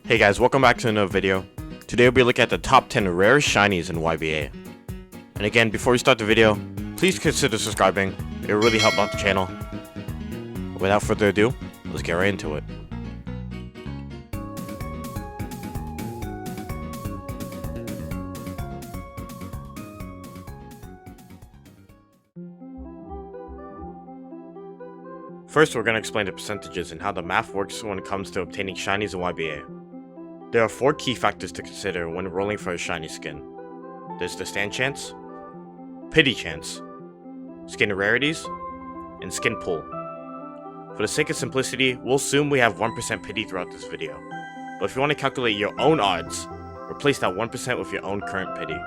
Hey guys, welcome back to another video. Today we'll be looking at the top 10 rarest shinies in YBA. And again, before we start the video, please consider subscribing. It will really help out the channel. Without further ado, let's get right into it. First, we're going to explain the percentages and how the math works when it comes to obtaining shinies in YBA. There are 4 key factors to consider when rolling for a shiny skin. There's the stand chance, pity chance, skin rarities, and skin pull. For the sake of simplicity, we'll assume we have 1% pity throughout this video. But if you want to calculate your own odds, replace that 1% with your own current pity.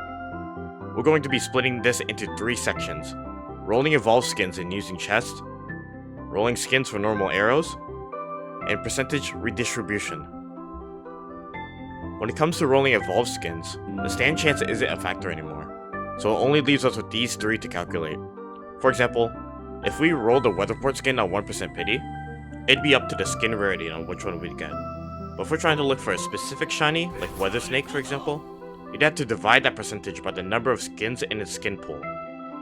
We're going to be splitting this into 3 sections: rolling evolved skins and using chest, rolling skins for normal arrows, and percentage redistribution. When it comes to rolling evolved skins, the stand chance isn't a factor anymore, so it only leaves us with these 3 to calculate. For example, if we roll the weatherport skin on 1% pity, it'd be up to the skin rarity on which one we'd get. But if we're trying to look for a specific shiny, like weather snake for example, you'd have to divide that percentage by the number of skins in its skin pool,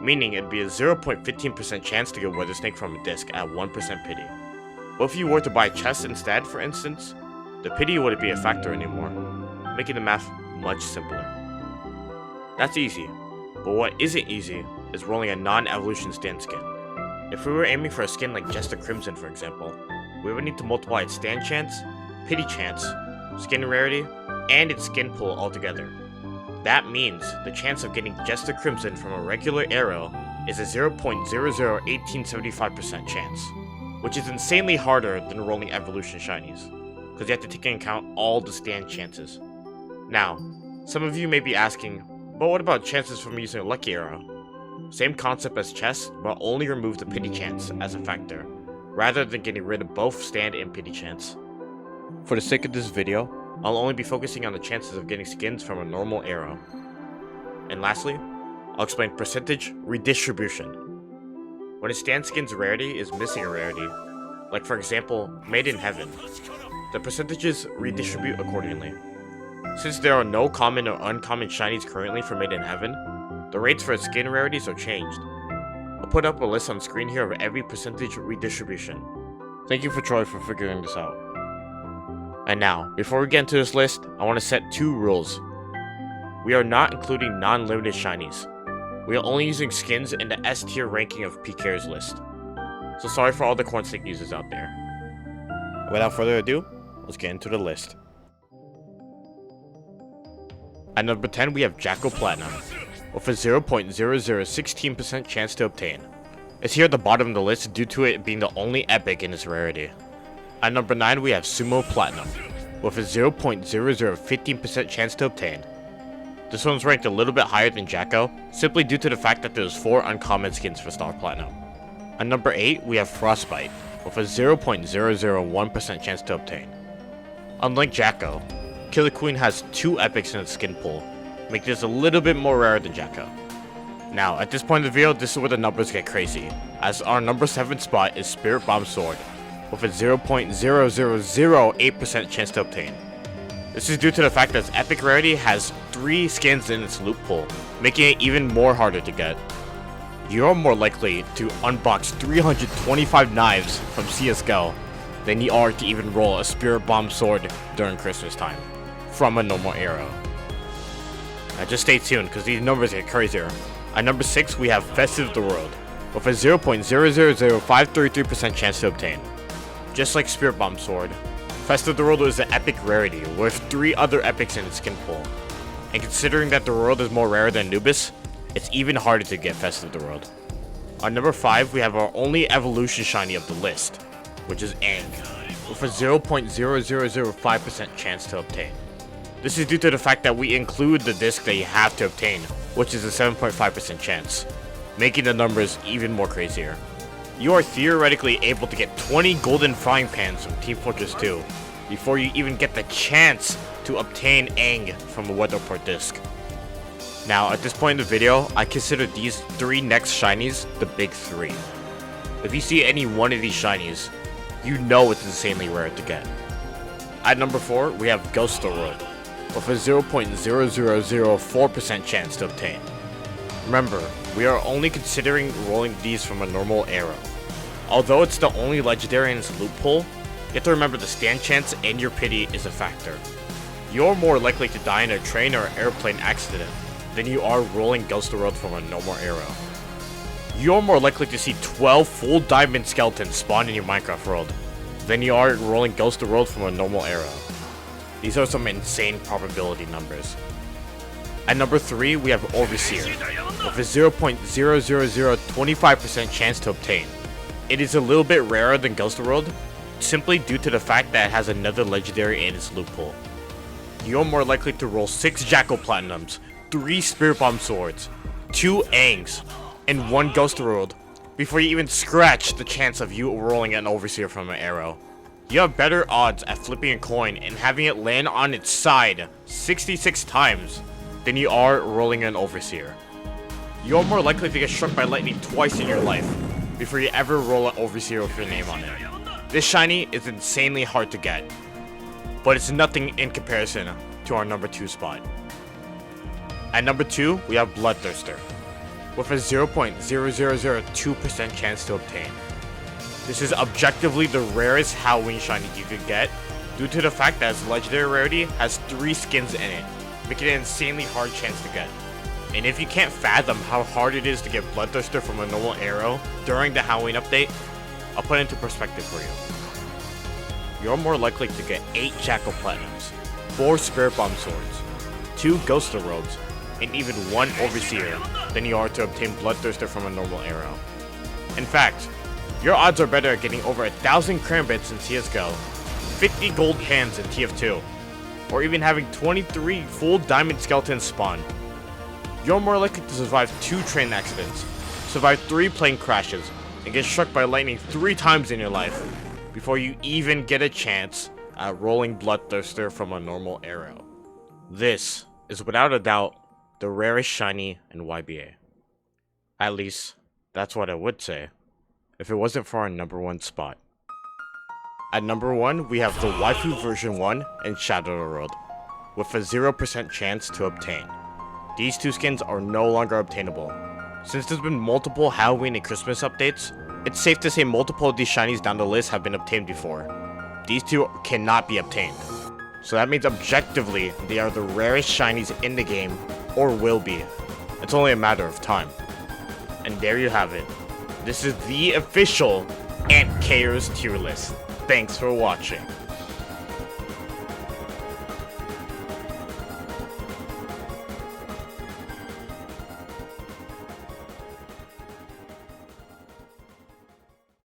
meaning it'd be a 0.15% chance to get weather snake from a disc at 1% pity. But if you were to buy a chest instead, for instance, the pity wouldn't be a factor anymore, making the math much simpler. That's easy, but what isn't easy is rolling a non-evolution stand skin. If we were aiming for a skin like Jester Crimson for example, we would need to multiply its stand chance, pity chance, skin rarity, and its skin pull altogether. That means the chance of getting Jester Crimson from a regular arrow is a 0.001875% chance, which is insanely harder than rolling evolution shinies, because you have to take into account all the stand chances. Now, some of you may be asking, but what about chances from using a lucky arrow? Same concept as chess, but only remove the pity chance as a factor, rather than getting rid of both stand and pity chance. For the sake of this video, I'll only be focusing on the chances of getting skins from a normal arrow. And lastly, I'll explain percentage redistribution. When a stand skin's rarity is missing a rarity, like for example, Made in Heaven, the percentages redistribute accordingly. Since there are no common or uncommon shinies currently for Made in Heaven, the rates for its skin rarities are changed. I'll put up a list on screen here of every percentage redistribution. Thank you for Troy for figuring this out. And now, before we get into this list, I want to set 2 rules. We are not including non-limited shinies. We are only using skins in the S tier ranking of PK's list. So sorry for all the cornstick users out there. Without further ado, let's get into the list. At number 10 we have Jacko Platinum, with a 0.0016% chance to obtain. It's here at the bottom of the list due to it being the only epic in its rarity. At number 9 we have Sumo Platinum, with a 0.0015% chance to obtain. This one's ranked a little bit higher than Jacko, simply due to the fact that there's 4 uncommon skins for Star Platinum. At number 8 we have Frostbite, with a 0.001% chance to obtain. Unlike Jacko, Killer Queen has 2 epics in its skin pool, making this a little bit more rare than Jacko. Now, at this point in the video, this is where the numbers get crazy, as our number 7 spot is Spirit Bomb Sword, with a 0.0008% chance to obtain. This is due to the fact that its epic rarity has 3 skins in its loot pool, making it even more harder to get. You're more likely to unbox 325 knives from CSGO than you are to even roll a Spirit Bomb Sword during Christmas time from a normal arrow. Now just stay tuned because these numbers get crazier. At number 6 we have Festive of the World, with a 0.000533% chance to obtain. Just like Spirit Bomb Sword, Festive of the World is an epic rarity with 3 other epics in its skin pool. And considering that the world is more rare than Anubis, it's even harder to get Festive of the World. On number 5 we have our only evolution shiny of the list, which is Aang, with a 0.0005% chance to obtain. This is due to the fact that we include the disc that you have to obtain, which is a 7.5% chance, making the numbers even more crazier. You are theoretically able to get 20 golden frying pans from Team Fortress 2 before you even get the chance to obtain Aang from a weatherport disc. Now, at this point in the video, I consider these 3 next shinies the big 3. If you see any one of these shinies, you know it's insanely rare to get. At number 4, we have Ghost World, with a 0.0004% chance to obtain. Remember, we are only considering rolling these from a normal arrow. Although it's the only legendary in its loophole, you have to remember the stand chance and your pity is a factor. You're more likely to die in a train or airplane accident than you are rolling Ghost World from a normal arrow. You're more likely to see 12 full diamond skeletons spawn in your Minecraft world than you are rolling Ghost World from a normal arrow. These are some insane probability numbers. At number 3, we have Overseer, with a 0.00025% chance to obtain. It is a little bit rarer than Ghost World, simply due to the fact that it has another legendary in its loophole. You're more likely to roll 6 Jackal Platinums, 3 Spirit Bomb Swords, 2 Angs, and 1 Ghost World before you even scratch the chance of you rolling an Overseer from an arrow. You have better odds at flipping a coin and having it land on its side 66 times than you are rolling an Overseer. You're more likely to get struck by lightning twice in your life before you ever roll an Overseer with your name on it. This shiny is insanely hard to get, but it's nothing in comparison to our number 2 spot. At number 2, we have Bloodthirster, with a 0.0002% chance to obtain. This is objectively the rarest Halloween shiny you could get, due to the fact that its legendary rarity has 3 skins in it, making it an insanely hard chance to get. And if you can't fathom how hard it is to get Bloodthirster from a normal arrow during the Halloween update, I'll put it into perspective for you. You're more likely to get 8 Jackal Platinums, 4 Spirit Bomb Swords, 2 Ghost Worlds, and even 1 Overseer than you are to obtain Bloodthirster from a normal arrow. In fact, your odds are better at getting over 1,000 cram bits in CSGO, 50 gold hands in TF2, or even having 23 full diamond skeletons spawn. You're more likely to survive 2 train accidents, survive 3 plane crashes, and get struck by lightning 3 times in your life before you even get a chance at rolling Bloodthirster from a normal arrow. This is without a doubt the rarest shiny in YBA. At least, that's what I would say if it wasn't for our number 1 spot. At number 1, we have the Waifu version 1 and Shadow World, with a 0% chance to obtain. These 2 skins are no longer obtainable. Since there's been multiple Halloween and Christmas updates, it's safe to say multiple of these shinies down the list have been obtained before. These 2 cannot be obtained. So that means objectively, they are the rarest shinies in the game, or will be. It's only a matter of time. And there you have it. This is the official antker's tier list. Thanks for watching.